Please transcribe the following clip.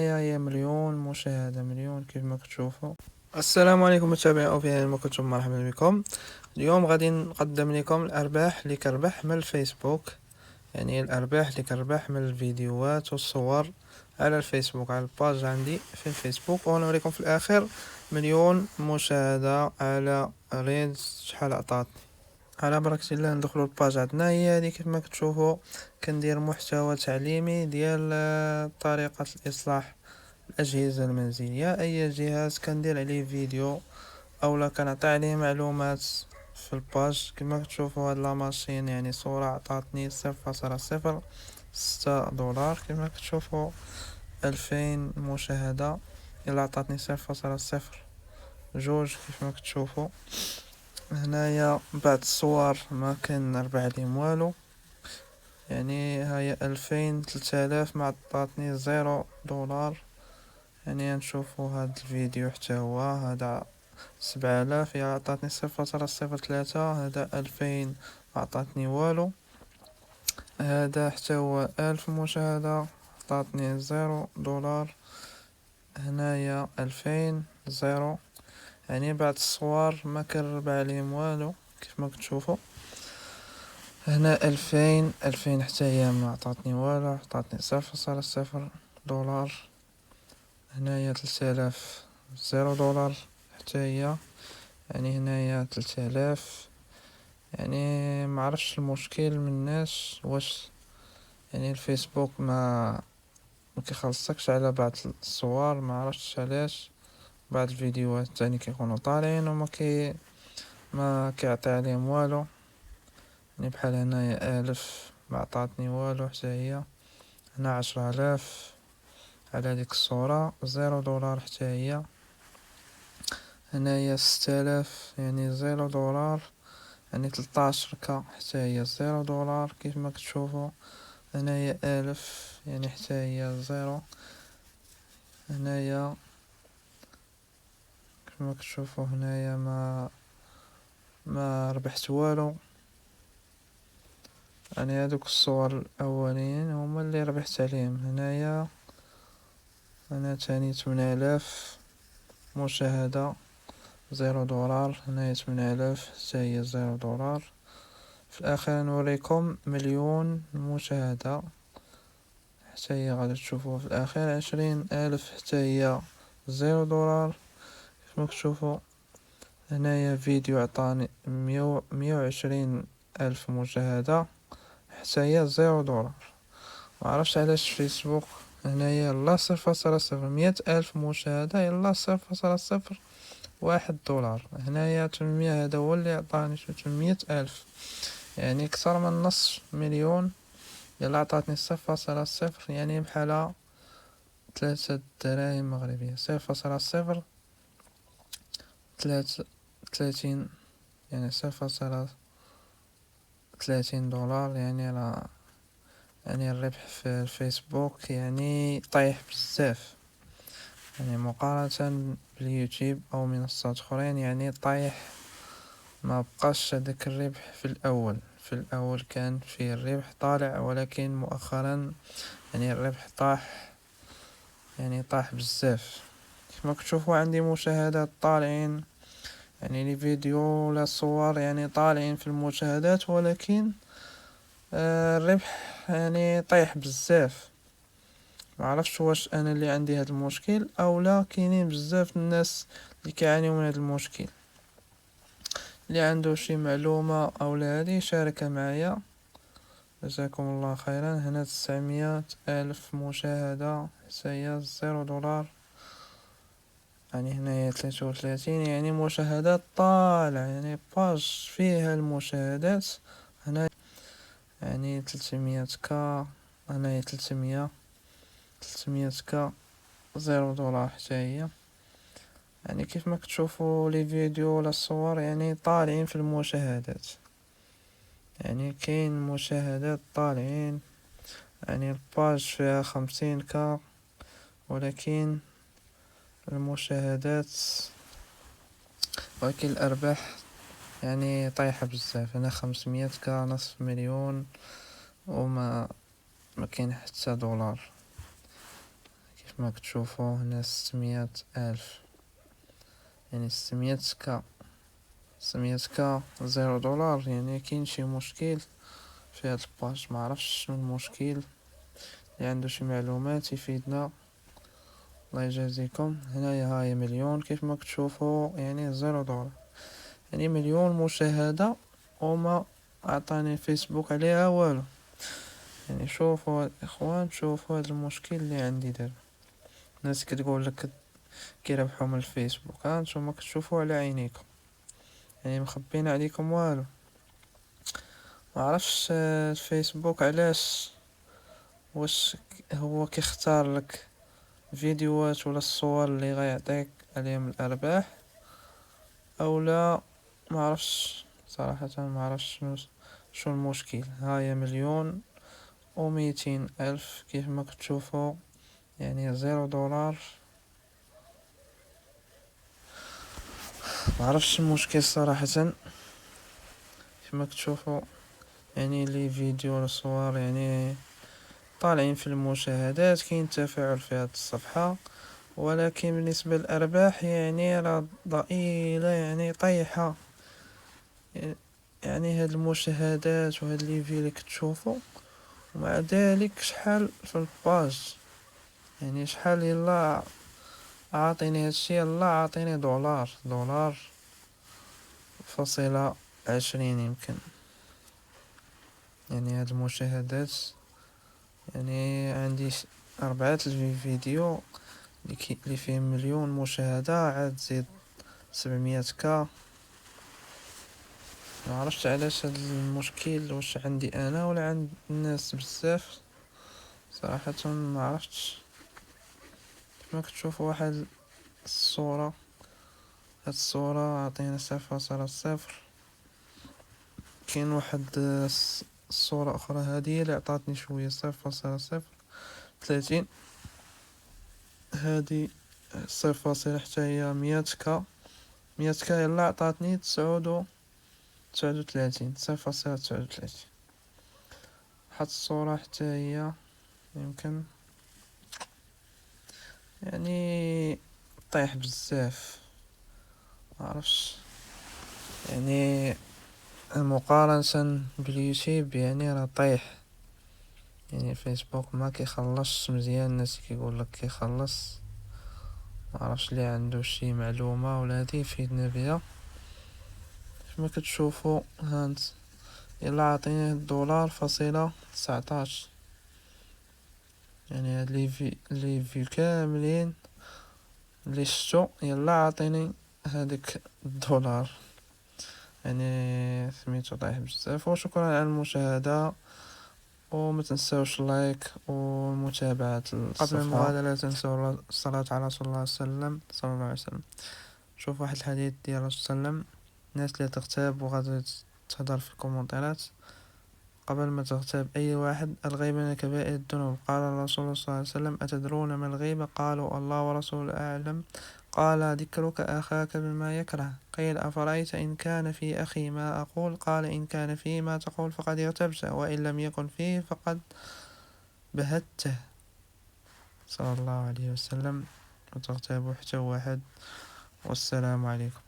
هي مليون مشاهدة، مليون كيف ما كتشوفوا. السلام عليكم متابعي او في ما كنتم، مرحبا بكم. اليوم غادي نقدم لكم الارباح اللي كربح من الفيسبوك، يعني الارباح اللي كربح من الفيديوهات والصور على الفيسبوك، على الباج عندي في الفيسبوك. ونوريكم في الاخر مليون مشاهدة على ريلز شحال عطاتني. على بركة الله ندخلوا الباج عندنا، هي هذه كيف ما كتشوفوا. كندير محتوى تعليمي ديال طريقة الإصلاح الأجهزة المنزلية. أي جهاز كندير عليه فيديو أولا كنعطي عليه معلومات في الباج. كما كتشوفوا هاد لاماشين يعني صورة عطاتني 0.06 دولار. كما كتشوفوا 2000 مشاهدة إلا عطاتني 0.02. كيف ما كتشوفوا هنايا بعض الصور ما كنربح عليهم والو، يعني هاي 2000 3000 ما عطاتني 0 دولار. يعني نشوفوا هاد الفيديو حتى هو هذا 7000 هي عطاتني 0.03. هذا 2000 ما عطاتني والو. هذا حتى هو 1000 مشاهدة عطاتني 0 دولار. هنايا 2000 0. يعني بعض الصور ما كنربح عليهم والو كيف ما كتشوفوا. هنا 2000 حتى هي ما عطاتني والو، عطاتني 0.0 دولار. هنايا 3000 0 دولار حتى هي. يعني هنايا 3000. يعني ما عرفش المشكل من الناس، واش يعني الفيسبوك ما كيخلصكش على بعض الصور، ما عرفتش علاش. بعض الفيديوهات تاني كيكونوا طالعين وما ما كيعطي عليهم والو. يعني بحال هنايا 1000 ما عطاتني والو حتى هي. هنا 10000 على ديك الصورة 0 دولار حتى هي. هنايا 6000 يعني 0 دولار. يعني 13 حتى هي 0 دولار كيف ما كتشوفوا. هنايا 1000 يعني حتى هي 0. هنايا كيف ما كتشوفوا هنايا ما ربحت والو. يعني هادوك الصور الاولين هما اللي ربحت عليهم. هنايا انا تاني 8000 مشاهدة 0 دولار. هنايا 8000 حتى هي 0 دولار. في الاخير نوريكم مليون مشاهدة حتى هي غادي تشوفوها في الاخير. 20000 حتى هي 0 دولار كيف ما كتشوفوا. هنايا فيديو عطاني 120 ألف مشاهدة حتى هي 0 دولار. معرفش علاش فيسبوك هنايا يلا 0.0 100 ألف مشاهدة يلا 0.01 دولار. هنايا 800 هذا هو اللي عطاني 800 ألف، يعني أكثر من نص مليون. يلا عطاتني 0.0 يعني بحال 3 دراهم مغربية. 0.030 يعني 0.30 دولار. يعني راه يعني الربح في الفيسبوك يعني طايح بزاف، يعني مقارنة باليوتيوب او منصات اخرين يعني طايح. ما بقاش هذاك الربح في الاول. في الاول كان فيه الربح طالع، ولكن مؤخرا يعني الربح طاح، يعني طاح بزاف. كما كتشوفوا عندي مشاهدات طالعين، يعني لي فيديو ولا صور يعني طالعين في المشاهدات، ولكن الربح يعني طيح بزاف. ما عرفتش واش انا اللي عندي هذا المشكل او لا. كاينين بزاف الناس اللي كيعانيو من هذا المشكل. اللي عنده شي معلومة او لا هذه شاركها معايا، جزاكم الله خيرا. هنا 900 ألف مشاهدة حتى هي 0 دولار. يعني هنايا 33 يعني مشاهدات طالع، يعني باج فيها المشاهدات. هنا يعني 300 هنايا 300 0 دولار حتى هي. يعني كيف ما كتشوفوا لي فيديو ولا الصور يعني طالعين في المشاهدات، يعني كاين مشاهدات طالعين. يعني الباج فيها 50 ولكن المشاهدات ولكن الأرباح يعني طايحة بزاف. هنا 500 نصف مليون وما ما كاين حتى دولار. كيف كيف ما كتشوفوا هنا 600,000، يعني 600 كا 0 دولار. يعني كاين شي مشكل في هاد الباج، معرفش شنو المشكل. اللي عنده شي معلومات يفيدنا الله يجازيكم. هنايا هاي مليون كيف ما كتشوفوا، يعني 0 دولار، يعني مليون مشاهدة وما اعطاني فيسبوك عليها والو. يعني شوفوا اخوان، شوفوا هذا المشكل اللي عندي دابا. الناس كتقول لك كيربحوا من الفيسبوك، ها نتوما كتشوفوا على عينيكم، يعني مخبين عليكم والو. ما عرفش الفيسبوك علاش، واش هو كيختار لك فيديوهات ولا الصور اللي غيعطيك عليهم الارباح او لا. ما عرفش صراحة، ما عرفش شنو المشكل. هاي مليون وميتين الف كيف ما كتشوفوا، يعني 0 دولار. ما عرفش المشكل صراحة. كيف ما كتشوفوا يعني لي فيديو والصور يعني طالعين في المشاهدات، كاين تفاعل في هذه الصفحة، ولكن بالنسبة للأرباح يعني راه ضئيلة، يعني طايحة. يعني هاد المشاهدات وهاد لي في اللي كتشوفوا، ومع ذلك شحال في الباج، يعني شحال. يلا عاطيني هادشي، يلا عاطيني دولار فاصلة 20 يمكن. يعني هاد المشاهدات، يعني عندي 4 فيديو اللي فيهم مليون مشاهدة، عاد زيد 700 كا. ما عرفتش علاش هاد المشكل، واش عندي انا ولا عند الناس بزاف صراحة. ما عرفتش. كما كتشوف واحد الصورة، هاد الصورة عطينا 0.0. كاين واحد الصورة اخرى هادي اللي عطاتني شوية 0.030. هادي 0 حتى هي 100 كا. 100 كا يلا عطاتني 39 0.39. حط الصورة حتى هي يمكن يعني طيح بزاف. معرفش يعني مقارنة باليوتيوب يعني راه طيح. يعني فيسبوك ما كيخلصش مزيان، الناس كيقول لك كيخلص. معرفش اللي عنده شي معلومة ولا هادي يفيدنا بها. كما كتشوفوا هانت يلا عطيني $1.19. يعني هاد لي في كاملين اللي شتو يلا عطيني هاديك $1. يعني سميتو طايح بزاف. وشكرا على المشاهدة، وما تنساوش لايك ومتابعة الصفحة. قبل المغادرة لا تنسوا الصلاة على رسول الله صلى الله عليه وسلم. شوف واحد الحديث ديال الرسول صلى الله عليه وسلم، الناس اللي تغتاب وغادي تهضر في الكومنتات قبل ما تغتاب أي واحد: الغيبة من كبائر الذنوب. قال الرسول صلى الله عليه وسلم: أتدرون ما الغيبة؟ قالوا الله ورسوله أعلم. قال: ذكرك أخاك بما يكره. قيل: أفرأيت إن كان في أخي ما أقول؟ قال: إن كان فيه ما تقول فقد اغتبته، وإن لم يكن فيه فقد بهته. صلى الله عليه وسلم. وتغتابوا حتى واحد. والسلام عليكم.